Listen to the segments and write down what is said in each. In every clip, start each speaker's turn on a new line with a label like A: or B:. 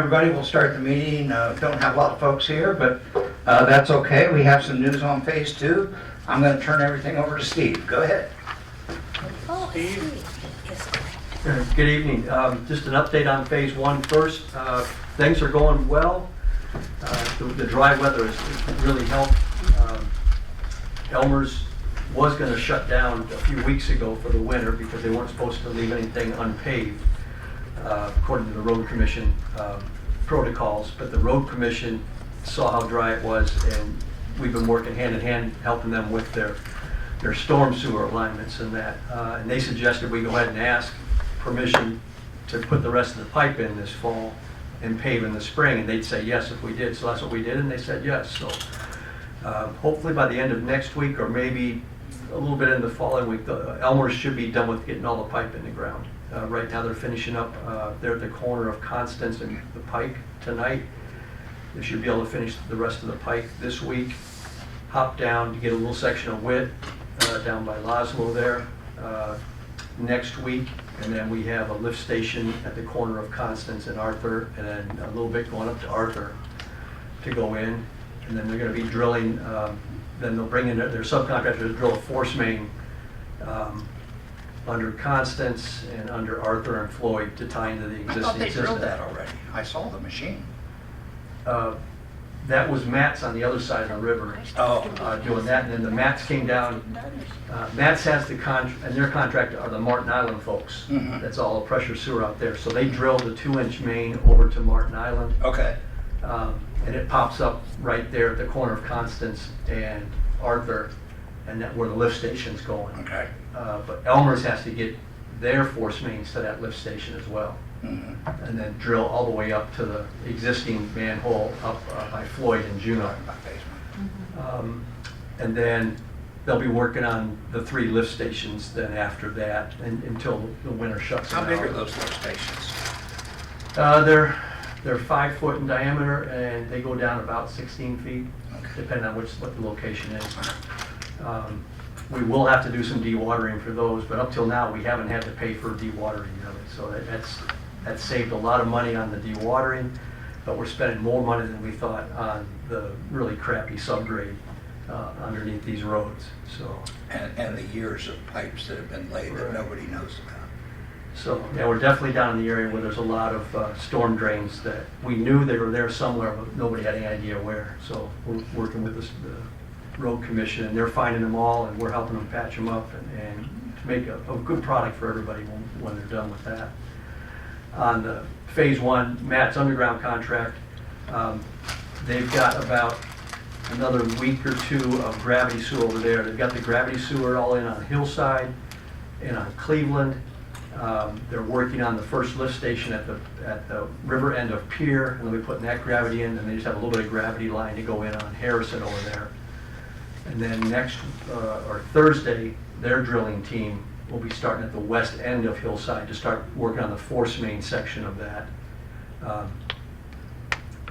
A: everybody. We'll start the meeting. Don't have a lot of folks here, but that's okay. We have some news on phase 2. I'm going to turn everything over to Steve. Go ahead.
B: Steve?
C: Yes. Good evening. Just an update on phase 1 first. Things are going well. The dry weather has really helped. Elmer's was going to shut down a few weeks ago for the winter because they weren't supposed to leave anything unpaved, according to the road commission protocols. But the road commission saw how dry it was, and we've been working hand in hand helping them with their storm sewer alignments and that. And they suggested we go ahead and ask permission to put the rest of the pipe in this fall and pave in the spring, and they'd say yes if we did. So that's what we did, and they said yes. So hopefully by the end of next week, or maybe a little bit in the following week, Elmer's should be done with getting all the pipe in the ground. Right now they're finishing up, they're at the corner of Constance and the Pike tonight. They should be able to finish the rest of the Pike this week. Hop down to get a little section of Witt down by Laszlo there next week. And then we have a lift station at the corner of Constance and Arthur, and then a little bit going up to Arthur to go in. And then they're going to be drilling, then they'll bring in their subcontractor to drill a force main under Constance and under Arthur and Floyd to tie into the existing
A: I thought they
C: system.
A: drilled that already. I saw the machine.
C: That was Matt's on the other side of the river doing that, and then the Matt's came down. Matt's has the and their contractor are the Martin Island folks.
A: Mhm.
C: That's all the pressure sewer out there. So they drilled a 2-inch main over to Martin Island.
A: Okay.
C: And it pops up right there at the corner of Constance and Arthur, and that where the lift station's going.
A: Okay.
C: But Elmer's has to get their force mains to that lift station as well,
A: Mhm.
C: and then drill all the way up to the existing manhole up by Floyd and Juno.
A: Talking about basement.
C: And then they'll be working on the 3 lift stations then after that, and until the winter shuts
A: How
C: them
A: big
C: out.
A: are those lift stations?
C: They're 5 foot in diameter, and they go down about 16 feet,
A: Okay.
C: depending on what the location is. We will have to do some dewatering for those, but up till now, we haven't had to pay for dewatering of it. So that's saved a lot of money on the dewatering, but we're spending more money than we thought on the really crappy subgrade underneath these roads. So,
A: And the years of pipes that have been laid that
C: Right.
A: nobody knows about.
C: so yeah, we're definitely down in the area where there's a lot of storm drains that we knew they were there somewhere, but nobody had any idea where. So we're working with the road commission, and they're finding them all, and we're helping them patch them up and to make a good product for everybody when they're done with that. On the phase 1, Matt's underground contract, they've got about another week or 2 of gravity sewer over there. They've got the gravity sewer all in on Hillside and on Cleveland. They're working on the first lift station at the river end of Pier, and they'll be putting that gravity in, and they just have a little bit of gravity line to go in on Harrison over there. And then next, or Thursday, their drilling team will be starting at the west end of Hillside to start working on the force main section of that.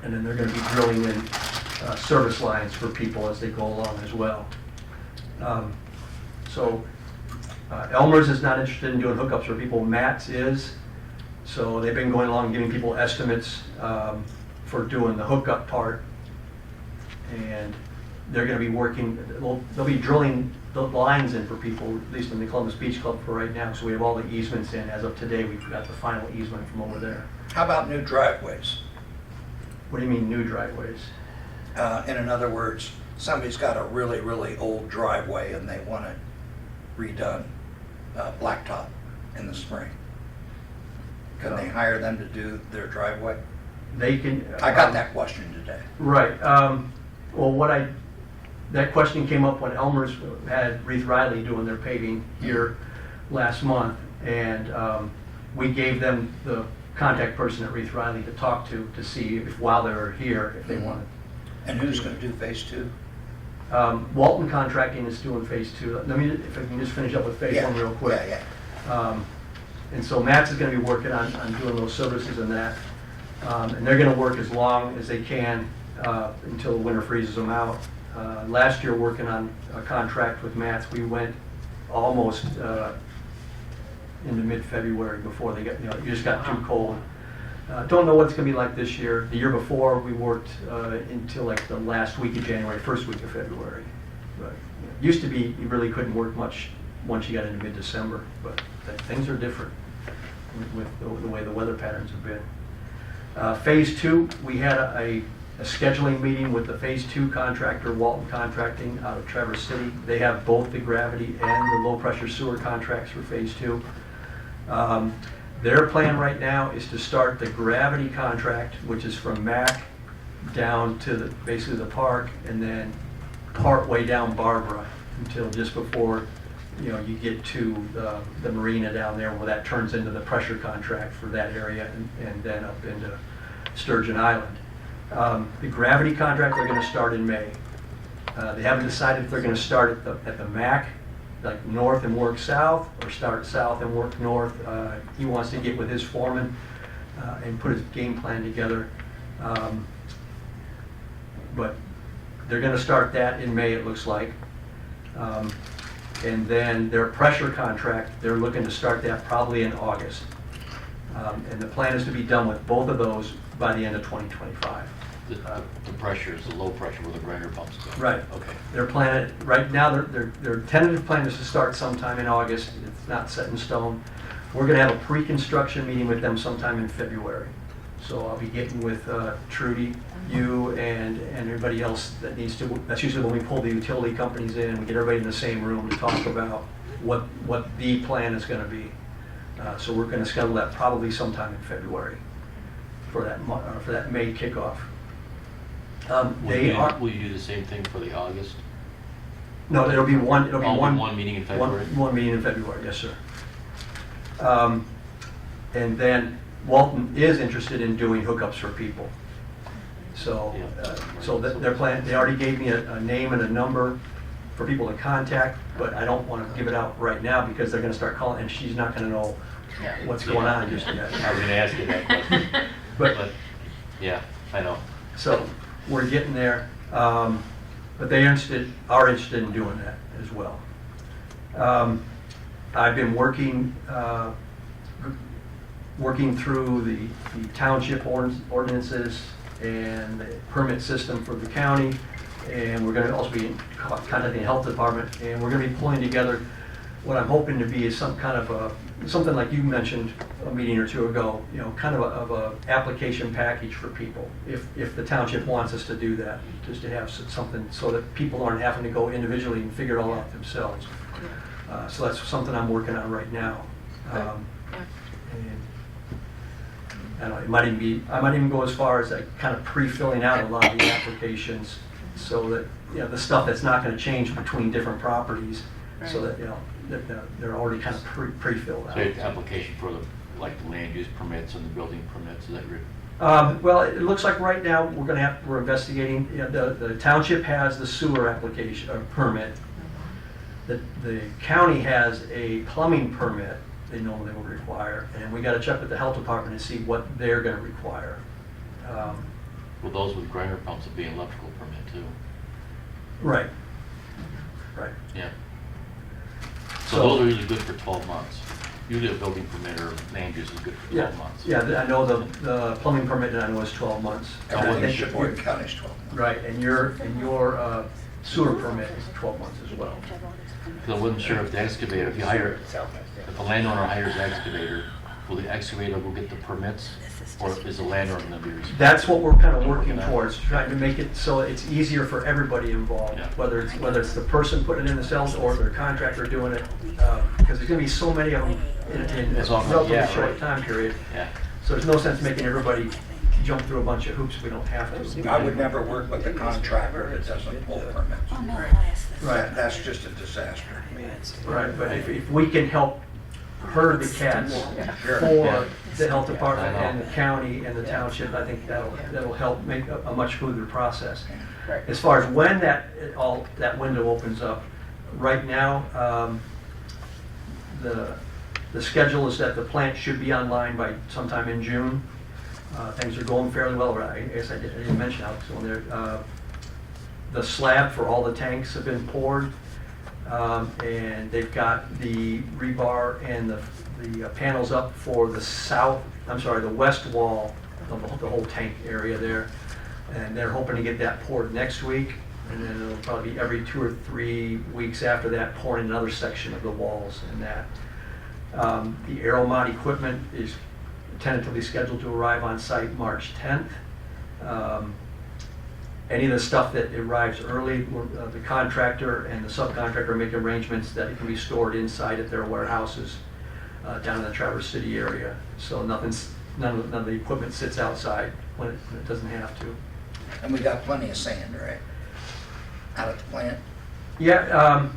C: And then they're going to be drilling in service lines for people as they go along as well. Elmer's is not interested in doing hookups for people. Matt's is. So they've been going along and giving people estimates for doing the hookup part. And they're going to be working, they'll be drilling the lines in for people, at least in the Columbus Beach Club for right now. So we have all the easements in. As of today, we've got the final easement from over there.
A: How about new driveways?
C: What do you mean new driveways?
A: In other words, somebody's got a really, really old driveway and they want it redone, blacktop in the spring. Can they hire them to do their driveway?
C: They can.
A: I got that question today.
C: Right. Well, that question came up when Elmer's had Reith Riley doing their paving here last month, and we gave them the contact person at Reith Riley to talk to see if while they were here, if they wanted.
A: And who's going to do phase 2?
C: Walton Contracting is doing phase 2. Let me, if I can just finish up with phase 1 real quick.
A: Yeah.
C: And so Matt's is going to be working on doing those services and that. And they're going to work as long as they can until the winter freezes them out. Last year, working on a contract with Matt's, we went almost into mid-February before they got, you just got too cold. Don't know what it's going to be like this year. The year before, we worked until like the last week of January, first week of February. But used to be you really couldn't work much once you got into mid-December, but things are different with the way the weather patterns have been. Phase 2, we had a scheduling meeting with the Phase 2 contractor, Walton Contracting, out of Traverse City. They have both the gravity and the low-pressure sewer contracts for Phase 2. Their plan right now is to start the gravity contract, which is from Mac down to basically the park, and then part way down Barbara until just before you get to the marina down there, where that turns into the pressure contract for that area, and then up into Sturgeon Island. The gravity contract they're going to start in May. They haven't decided if they're going to start at the MAC, like north and work south, or start south and work north. He wants to get with his foreman and put his game plan together. But they're going to start that in May, it looks like. And then their pressure contract, they're looking to start that probably in August. And the plan is to be done with both of those by the end of 2025.
D: The pressure is the low pressure where the grinder pumps go.
C: Right.
D: Okay.
C: Their plan, right now, their tentative plan is to start sometime in August. It's not set in stone. We're going to have a pre-construction meeting with them sometime in February. So I'll be getting with Trudy, you, and everybody else that needs to. That's usually when we pull the utility companies in. We get everybody in the same room to talk about what the plan is going to be. So we're going to schedule that probably sometime in February for that May kickoff.
D: Will you do the same thing for the August?
C: No, it'll be one.
D: One meeting in February.
C: One meeting in February, yes, sir. And then Walton is interested in doing hookups for people. So, their plan. They already gave me a name and a number for people to contact, but I don't want to give it out right now because they're going to start calling, and she's not going to know what's going on just yet.
D: I was going to ask you that question. but yeah, I know.
C: So we're getting there, but they are interested in doing that as well. I've been working through the township ordinances and the permit system for the county, and we're going to also be contacting the health department, and we're going to be pulling together what I'm hoping to be is some kind of something like you mentioned a meeting or two ago, kind of a application package for people. If the township wants us to do that, just to have something so that people aren't having to go individually and figure it all out themselves. So that's something I'm working on right now. And I might even go as far as kind of pre-filling out a lot of the applications, so that the stuff that's not going to change between different properties, so that that they're already kind of pre-filled out.
D: So the application for the land use permits and the building permits, is that your?
C: Well, it looks like right now we're investigating. The township has the sewer application permit. The county has a plumbing permit they normally will require, and we got to check with the health department and see what they're going to require.
D: Well, those with grinder pumps would be an electrical permit too.
C: Right.
D: Yeah. So those are usually good for 12 months. Usually a building permit or land use is good for 12 months.
C: Yeah, I know the plumbing permit I know is 12 months.
A: Everything in Sheboygan County is 12 months.
C: Right, and your sewer permit is 12 months as well.
D: Because I wasn't sure if the excavator, if a landowner hires an excavator, will the excavator go get the permits, or is the landowner going to be responsible?
C: That's what we're kind of working towards, trying to make it so it's easier for everybody involved,
D: Yeah.
C: whether it's the person putting it in themselves or their contractor doing it, because there's going to be so many of them in a relatively short time period.
D: Yeah.
C: So there's no sense making everybody jump through a bunch of hoops we don't have to.
A: I would never work with a contractor that doesn't pull permits.
C: Right.
A: That's just a disaster.
C: Right, but if we can help herd the cats
A: Sure.
C: for the health department and the county and the township, I think that'll help make a much smoother process. As far as when that window opens up, right now, the schedule is that the plant should be online by sometime in June. Things are going fairly well. I guess I didn't mention how it's going there. The slab for all the tanks have been poured. And they've got the rebar and the panels up for the west wall of the whole tank area there. And they're hoping to get that poured next week. And then it'll probably be every 2 or 3 weeks after that, pouring another section of the walls and that. The Aeromod equipment is tentatively scheduled to arrive on site March 10th. Any of the stuff that arrives early, the contractor and the subcontractor make arrangements that it can be stored inside at their warehouses down in the Traverse City area. So none of the equipment sits outside when it doesn't have to.
A: And we got plenty of sand, right? Out at the plant?
C: Yeah,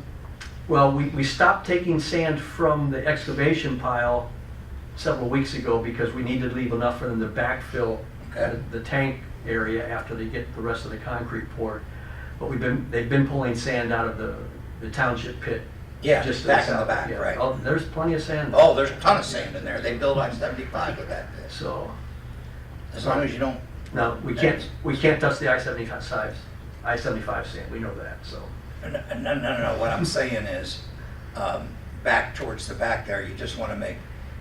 C: well, we stopped taking sand from the excavation pile several weeks ago because we needed to leave enough for them to backfill
A: Okay.
C: the tank area after they get the rest of the concrete poured. But they've been pulling sand out of the Township pit.
A: Yeah,
C: just to
A: back in the
C: south.
A: back,
C: Yeah.
A: right.
C: Oh, there's plenty of sand.
A: Oh, there's a ton of sand in there. They build I-75 with that pit.
C: So,
A: As long as you don't,
C: no, we can't touch the I-75 sand, we know that, so.
A: no. What I'm saying is, back towards the back there, you just want to make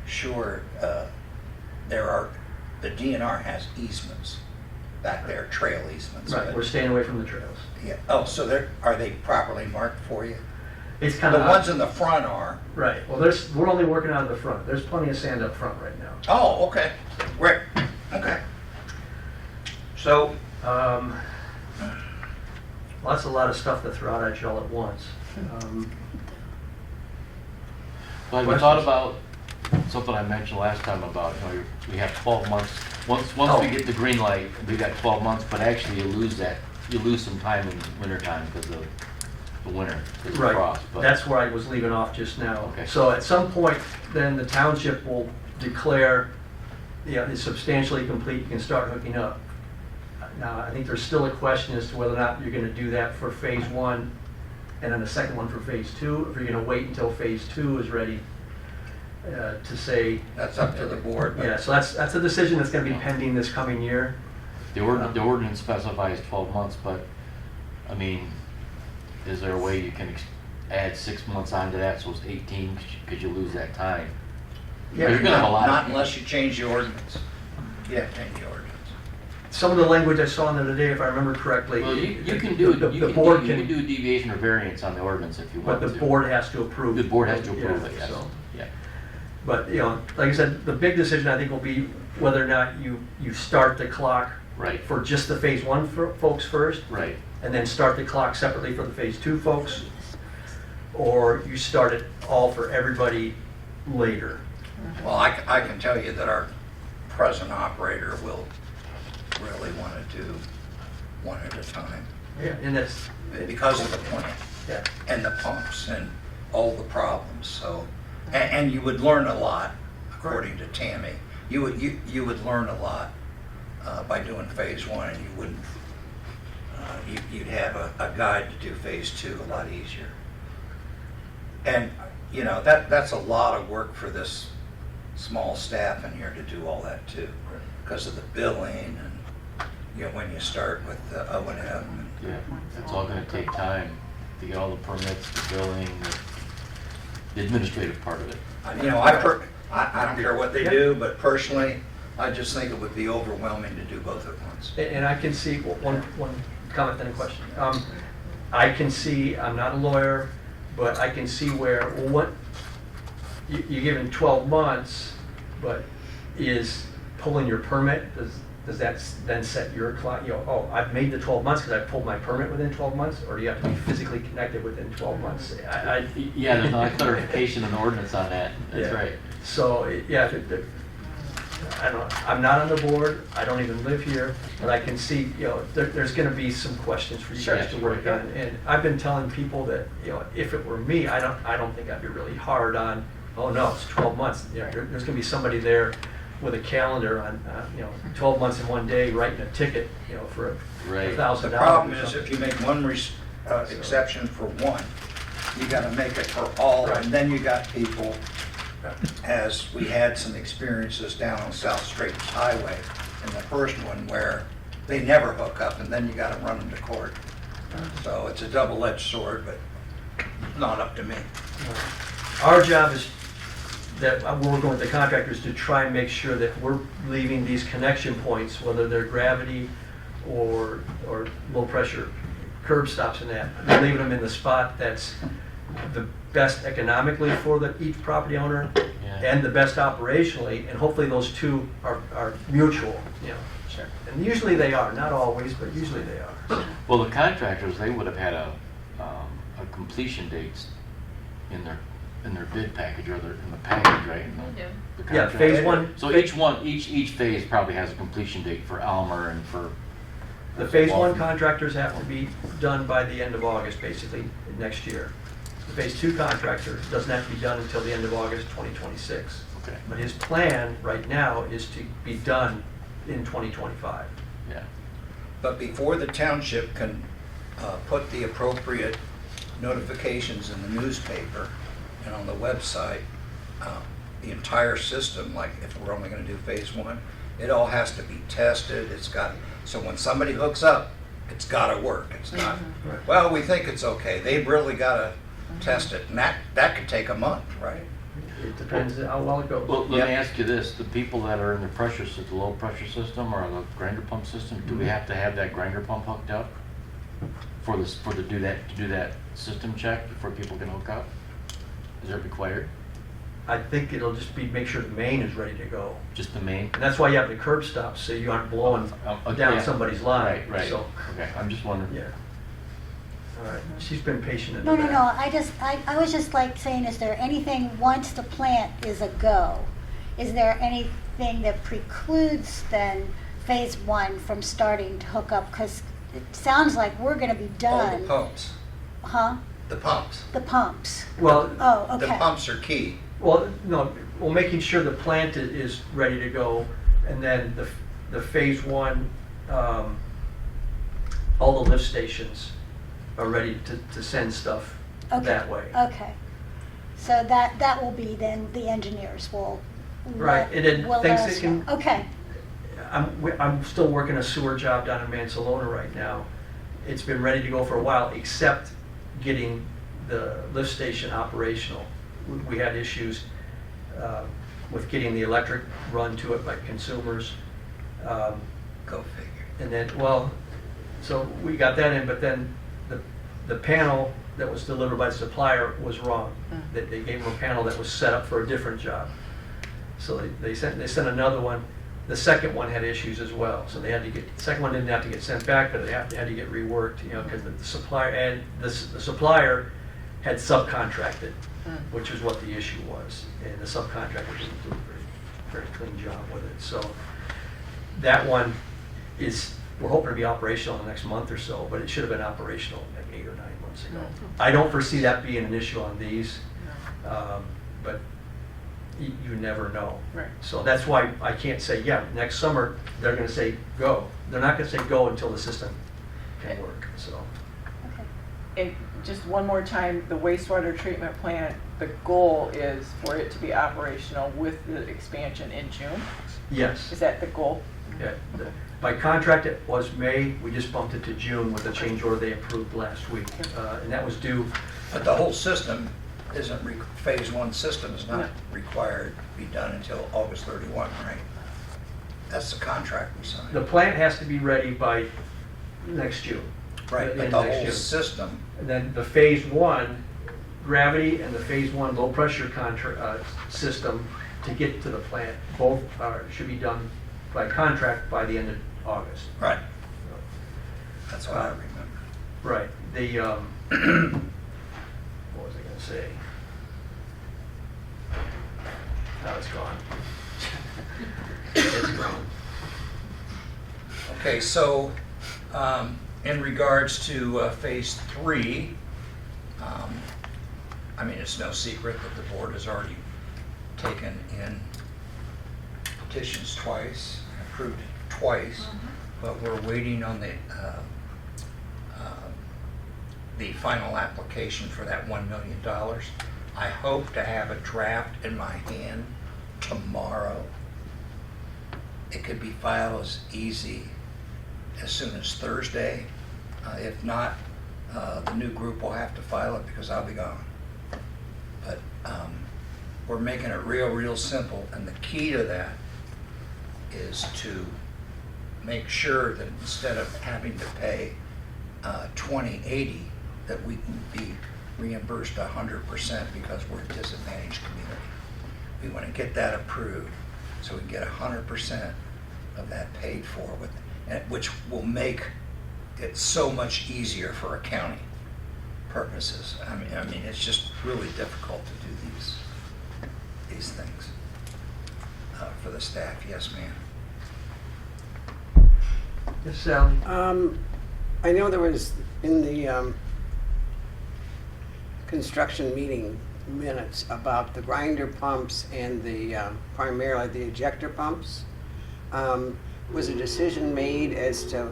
A: sure the DNR has easements back there, trail easements.
C: Right, we're staying away from the trails.
A: Yeah. Oh, so are they properly marked for you?
C: It's kind
A: The
C: of.
A: ones in the front are.
C: Right, well, we're only working out of the front. There's plenty of sand up front right now.
A: Oh, okay. Right. Okay. So,
C: That's a lot of stuff to throw out at you all at once.
D: Well, we thought about something I mentioned last time about, we have 12 months. Once
C: Oh.
D: we get the green light, we got 12 months, but actually you lose some time in wintertime because of the winter, because of
C: Right,
D: frost. But
C: that's where I was leaving off just now.
D: Okay.
C: So at some point, then the township will declare, it's substantially complete, you can start hooking up. Now, I think there's still a question as to whether or not you're gonna do that for phase 1 and then the second one for phase 2, if you're gonna wait until phase 2 is ready to say.
A: that's up to the board. But
C: Yeah, so that's a decision that's gonna be pending this coming year.
D: the ordinance specifies 12 months, but, I mean, is there a way you can add 6 months onto that, so it's 18, because you lose that time?
C: Yeah,
D: You're gonna have a lot
A: Not
D: of,
A: unless you change the ordinance. Yeah, change the ordinance.
C: Some of the language I saw the other day, if I remember correctly.
D: well, you can do,
C: the
D: you
C: board
D: can do a deviation or variance on the ordinance if you
C: But
D: want
C: the
D: to.
C: board has to approve.
D: The board has to approve it,
C: Yeah,
D: yes,
C: so.
D: yeah.
C: But, like I said, the big decision I think will be whether or not you start the clock
D: Right,
C: for just the phase 1 folks first,
D: right.
C: and then start the clock separately for the phase 2 folks, or you start it all for everybody later.
A: Well, I can tell you that our present operator will really want to do one at a time
C: Yeah, and that's,
A: because of the plant
C: yeah,
A: and the pumps and all the problems. So, and you would learn a lot, according to Tammy. You would learn a lot by doing phase 1, and you wouldn't. You'd have a guide to do phase 2 a lot easier. And that's a lot of work for this small staff in here to do all that too, because of the billing and when you start with the O&M.
D: Yeah, it's all gonna take time to get all the permits, the billing, the administrative part of it.
A: I don't care what they do, but personally, I just think it would be overwhelming to do both at once.
C: and I can see, one comment and a question. I can see, I'm not a lawyer, but I can see where, you're given 12 months, but is pulling your permit, does that then set your clock, I've made the 12 months because I pulled my permit within 12 months, or do you have to be physically connected within 12 months?
D: Yeah, there's not a clarification in the ordinance on that, that's
C: Yeah.
D: right.
C: So, yeah, I don't know, I'm not on the board, I don't even live here, but I can see, there's gonna be some questions for you
D: Sure.
C: guys to work on. And I've been telling people that, if it were me, I don't think I'd be really hard on, oh no, it's 12 months. There's gonna be somebody there with a calendar on, 12 months in one day, writing a ticket, for
D: Right.
C: $1,000.
A: The problem
C: or
A: is
C: something.
A: if you make one exception for one, you gotta make it for all,
C: Right.
A: and then you got people, as we had some experiences down on South Straits Highway in the first one where they never hook up and then you gotta run them to court. So it's a double-edged sword, but not up to me.
C: Our job is, that we're working with the contractors to try and make sure that we're leaving these connection points, whether they're gravity or low pressure curb stops and that, we're leaving them in the spot that's the best economically for each property owner
D: Yeah.
C: and the best operationally, and hopefully those two are mutual, you know.
B: Sure.
C: And usually they are, not always, but usually they are.
D: Well, the contractors, they would have had a completion dates in their bid package or in the package, right? In
B: They do.
D: the
C: Yeah,
D: contract.
C: phase one.
D: So each phase probably has a completion date for Almer and for.
C: The phase one contractors have to be done by the end of August, basically, next year. The phase two contractor doesn't have to be done until the end of August 2026.
D: Okay.
C: But his plan right now is to be done in 2025.
D: Yeah.
A: But before the township can put the appropriate notifications in the newspaper and on the website, the entire system, like if we're only going to do phase one, it all has to be tested. So when somebody hooks up, it's got to work. It's not,
C: Right.
A: well, we think it's okay. They've really got to test it, and that could take a month, right?
C: It depends how well it goes.
D: Well, let
A: Yep.
D: me ask you this, the people that are in the pressure system, the low pressure system or the grinder pump system, do we have to have that grinder pump hooked up to do that system check before people can hook up? Is it required?
C: I think it'll just be, make sure the main is ready to go.
D: Just the main?
C: And that's why you have the curb stops, so you aren't blowing down
D: Yeah.
C: somebody's line.
D: Right, right.
C: So,
D: Okay, I'm just wondering.
C: yeah. All right, she's been patient in
E: No,
C: that.
E: I was just like saying, is there anything, once the plant is a go, is there anything that precludes then phase one from starting to hook up? Because it sounds like we're gonna be
A: All the
E: done.
A: pumps,
E: Huh?
A: the pumps.
E: The pumps.
C: Well,
E: Oh,
A: The
E: okay.
A: pumps are key.
C: well, no, well, making sure the plant is ready to go, and then the phase one, all the lift stations are ready to send stuff
E: Okay.
C: that way.
E: Okay. So that will be then, the engineers will.
C: Right, and then
E: will
C: things
E: let
C: that
E: us
C: can-
E: know. Okay,
C: I'm still working a sewer job down in Mansalona right now. It's been ready to go for a while, except getting the lift station operational. We had issues with getting the electric run to it by consumers.
A: Go figure.
C: And then, well, so we got that in, but then the panel that was delivered by the supplier was wrong. They gave them a panel that was set up for a different job. So they sent another one. The second one had issues as well, so they had to get, the second one didn't have to get sent back, but they had to get reworked, you know, because the supplier had subcontracted, which is what the issue was, and the subcontractor didn't do a very clean job with it. So that one is, we're hoping to be operational in the next month or so, but it should have been operational like 8 or 9 months ago. I don't foresee that being an issue on these, but you never know.
B: Right.
C: So that's why I can't say, yeah, next summer, they're gonna say, go. They're not gonna say go until the system can work, so.
E: okay.
B: And just one more time, the wastewater treatment plant, the goal is for it to be operational with the expansion in June?
C: Yes,
B: Is that the goal?
C: yeah. By contract, it was May, we just bumped it to June with the change order they approved last week. And that was due,
A: But the whole system isn't, phase one system is
B: No.
A: not required to be done until August 31, right? That's the contract we signed.
C: the plant has to be ready by next June.
A: Right,
C: end
A: but
C: of
A: the
C: next
A: whole
C: June.
A: system,
C: And then the phase one, gravity and the phase one low pressure system to get to the plant, both should be done by contract by the end of August.
A: right, that's what I remember.
C: Right, what was I gonna say? Now it's gone. It's gone.
A: Okay, so in regards to phase three, I mean, it's no secret that the board has already taken in petitions twice, approved it twice, but we're waiting on the final application for that $1 million. I hope to have a draft in my hand tomorrow. It could be filed as easy as soon as Thursday. If not, the new group will have to file it because I'll be gone. We're making it real simple, and the key to that is to make sure that instead of having to pay $20.80, that we can be reimbursed 100% because we're a disadvantaged community. We want to get that approved so we can get 100% of that paid for, which will make it so much easier for accounting purposes. I mean, it's just really difficult to do these things for the staff. Yes, ma'am.
C: Yes, Sally?
F: I know there was in the construction meeting minutes about the grinder pumps and the primarily the ejector pumps. Was a decision made as to,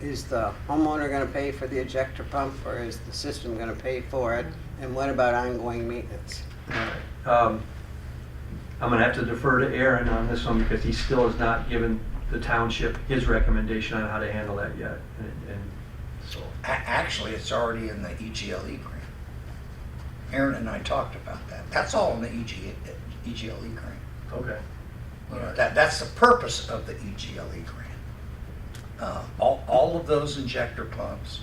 F: is the homeowner going to pay for the ejector pump, or is the system going to pay for it? And what about ongoing maintenance?
C: All right. I'm going to have to defer to Aaron on this one because he still has not given the township his recommendation on how to handle that yet. And so,
A: Actually, it's already in the EGLE grant. Aaron and I talked about that. That's all in the EGLE grant.
C: okay.
A: You know, that's the purpose of the EGLE grant. All of those injector pumps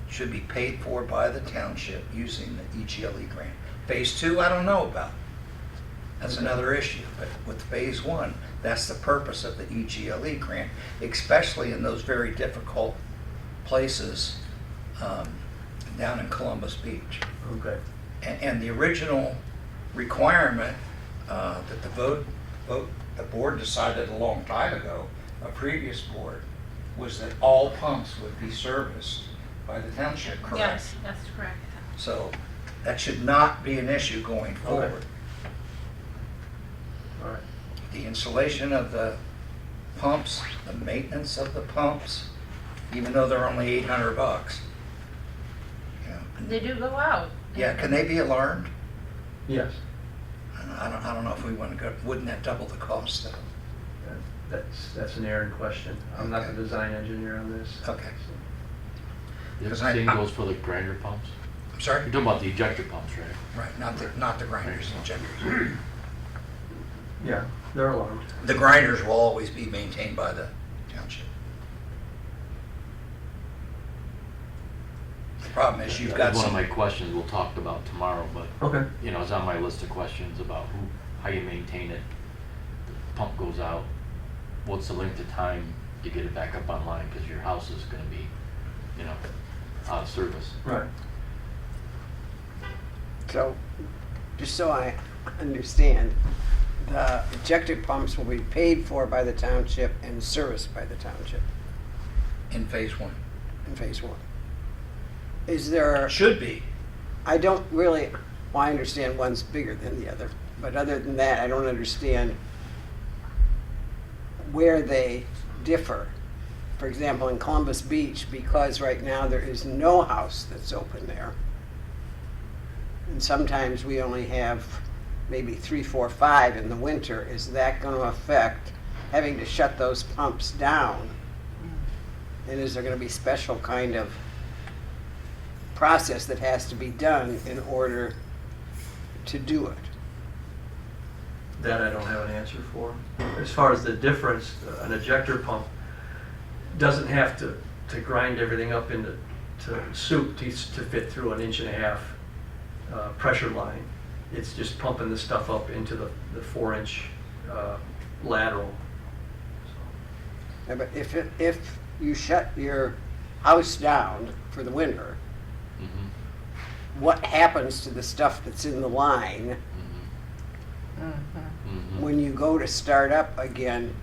A: should be paid for by the township using the EGLE grant. Phase 2, I don't know about. That's another issue. But with phase 1, that's the purpose of the EGLE grant, especially in those very difficult places down in Columbus Beach.
C: Okay.
A: And the original requirement that the board decided a long time ago, a previous board, was that all pumps would be serviced by the township, correct?
G: Yes, that's correct.
A: So that should not be an issue going forward.
C: All right.
A: The installation of the pumps, the maintenance of the pumps, even though they're only $800. You know,
G: They do go out.
A: yeah, can they be alarmed?
C: Yes.
A: I don't know if we want to go, wouldn't that double the cost though?
C: That's an Aaron question. I'm not the design engineer on this.
A: Okay.
D: The
A: 'Cause
D: same
A: I-
D: goes for the grinder pumps?
A: I'm sorry?
D: You're talking about the ejector pumps, right?
A: Right, not the grinders and injectors.
C: Yeah, they're alarmed.
A: The grinders will always be maintained by the township. The problem is you've
D: That
A: got
D: was one of
A: some,
D: my questions we'll talk about tomorrow, but,
C: Okay.
D: you know, it's on my list of questions about how you maintain it. The pump goes out, what's the length of time to get it back up online, because your house is gonna be, you know, out of service.
C: Right.
F: So, just so I understand, the ejector pumps will be paid for by the township and serviced by the township
A: in phase 1.
F: in phase 1. Is there,
A: Should be.
F: I don't really, well, I understand one's bigger than the other, but other than that, I don't understand where they differ. For example, in Columbus Beach, because right now there is no house that's open there, and sometimes we only have maybe 3, 4, 5 in the winter, is that going to affect having to shut those pumps down? And is there going to be special kind of process that has to be done in order to do it?
C: That I don't have an answer for. As far as the difference, an ejector pump doesn't have to grind everything up into soup to fit through an 1.5-inch pressure line. It's just pumping the stuff up into the 4-inch lateral.
F: Yeah, but if you shut your house down for the winter,
D: Mhm,
F: what happens to the stuff that's in the line
D: mhm, mhm.
F: when you go to start up again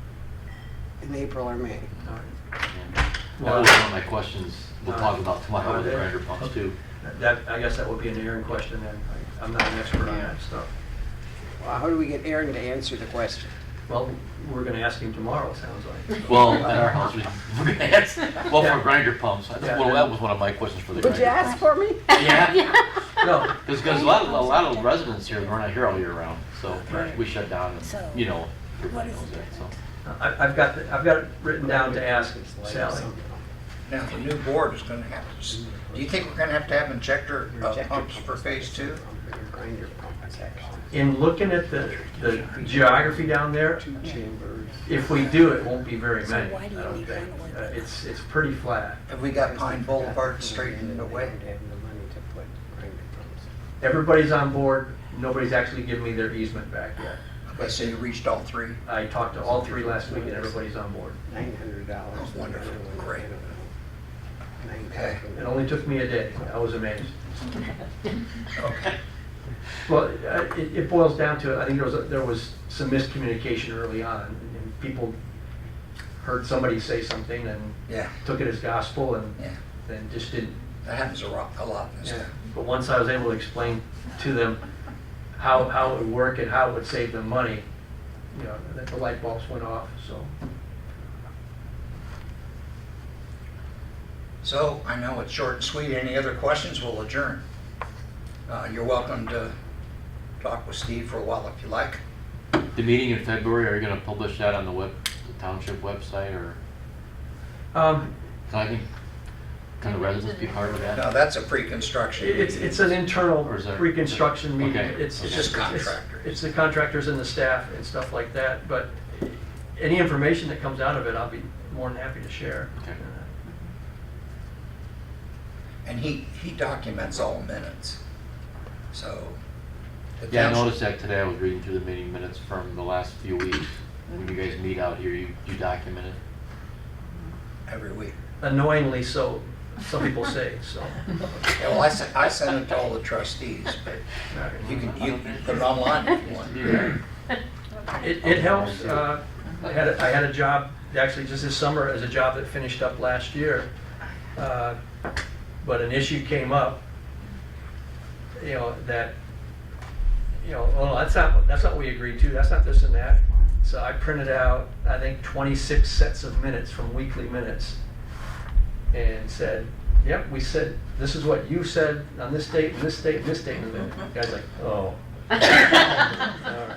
F: in April or May?
C: All right.
D: Yeah. That was one of my questions we'll talk about tomorrow with the grinder pumps too.
C: That, I guess that would be an Aaron question then. I'm not an expert on that stuff.
F: Well, how do we get Aaron to answer the question?
C: Well, we're gonna ask him tomorrow, it sounds like.
D: Well, at our house, we're gonna ask, well,
C: Yeah.
D: for grinder pumps, that's,
C: Yeah.
D: well, that was one of my questions for the grinder.
F: Would you ask for me?
D: Yeah,
C: No,
D: because a lot of residents here, we're not here all year round, so
F: Right.
D: we shut down
E: So,
D: and, you know,
E: what
D: everybody
E: is
D: knows
E: the
D: that, so.
C: I've got it written down to ask Sally.
A: Now, the new board is going to have to, do you think we're going to have injector pumps for phase 2?
F: grinder pump section.
C: In looking at the geography down there,
F: 2 chambers.
C: if we do, it won't be very
E: So
C: many,
E: why do
C: I
E: you
C: don't
E: need
C: think.
E: one like that?
C: It's pretty flat.
A: Have we got Pine Boulevard straightened away?
F: They don't have the money to put grinder pumps.
C: Everybody's on board, nobody's actually given me their easement back yet.
A: Okay, so you reached all three?
C: I talked to all three last week and everybody's on board.
F: $900.
A: Oh, wonderful. Great.
F: Okay.
C: It only took me a day, I was amazed.
A: Okay.
C: Well, it boils down to, I think there was some miscommunication early on, and people heard somebody say something and
A: Yeah,
C: took it as gospel and
A: yeah.
C: then just didn't.
A: That happens a lot in this
C: Yeah.
A: town.
C: But once I was able to explain to them how it would work and how it would save them money, you know, that the light bulbs went off, so.
A: So, I know it's short and sweet. Any other questions? We'll adjourn. You're welcome to talk with Steve for a while if you like.
D: The meeting in February, are you gonna publish that on the township website, or, I think, can the residents be part of that?
A: No, that's a pre-construction.
C: It's an internal
D: Or is that-
C: pre-construction meeting.
D: Okay.
C: It's
A: Just contractors.
C: It's the contractors and the staff and stuff like that, but any information that comes out of it, I'll be more than happy to share.
D: Okay.
A: And he documents all minutes. So. the
D: Yeah, I
A: township-
D: noticed that today, I was reading through the meeting minutes from the last few weeks. When you guys meet out here, you document it.
A: Every week.
C: Annoyingly so, some people say, so.
A: Yeah, well, I sent it to all the trustees, but you can put it online if you want.
C: It helps. I had a job, actually just this summer, as a job that finished up last year. But an issue came up, you know, that, you know, well, that's not what we agreed to, that's not this and that. So I printed out, I think, 26 sets of minutes from weekly minutes and said, yep, we said, this is what you said on this date, and this date, and this date. And the guy's like, oh. All right.